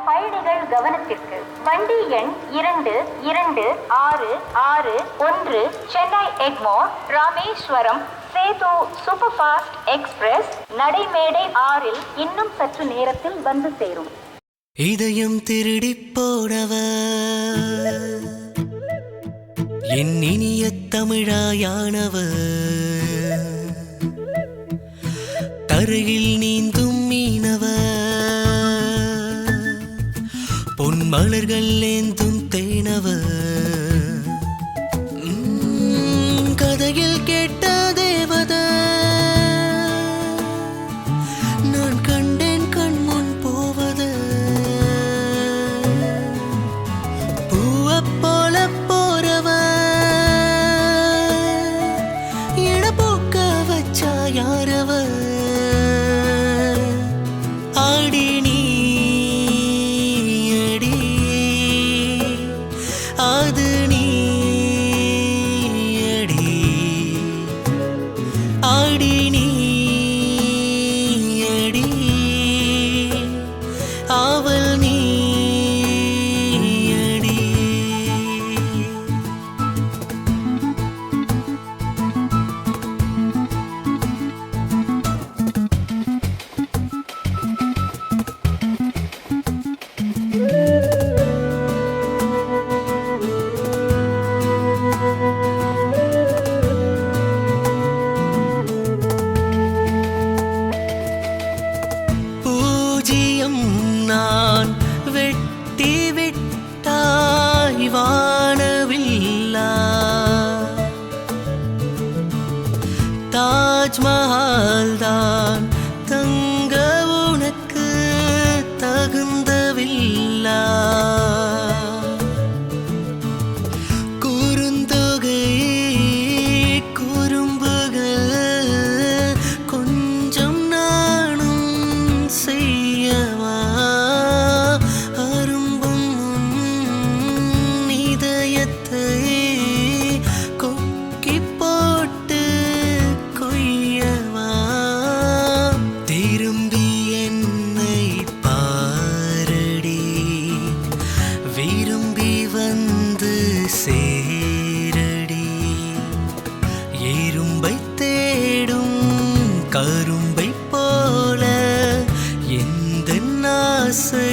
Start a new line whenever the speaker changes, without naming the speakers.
பயணிகள் கவனத்திற்கு. வண்டி எண் 226661 Chennai Egmore Rameswaram Sethu super fast express நடைமேடை 6 இன்னும் சற்று நேரத்தில் வந்து சேரும்.
இதயம் திருடி போடவ என் இனிய தமிழாயானவ கரையில் நீந்தும் மீனவ பொன் மலர்கள் ஏந்தும் தேனவ கதையில் கேட்ட தேவத நான் கண்டேன் கண் முன் போவது பூவ போல போறவ இடப்போக்க வச்சா யாரவ ஆடி நீ அடி அது நீ அடி ஆடி நீ அடி ஆவல் நீ அடி. பூஜ்யம் நான் வெட்டி விட்டாய் வானவில்லா தாஜ்மஹால் தான் தங்க உனக்கு தகுந்தவில்லா குறுந்தொகை குறும்புகள் கொஞ்சம் நானும் செய்யவா அரும்பும் உன் இதயத்தை கொக்கி போட்டு கொய்யவா திரும்பி என்னை பாரடி விரும்பி வந்து சேரடி எறும்பை தேடும் கரும்பை போல எந்த ஆசை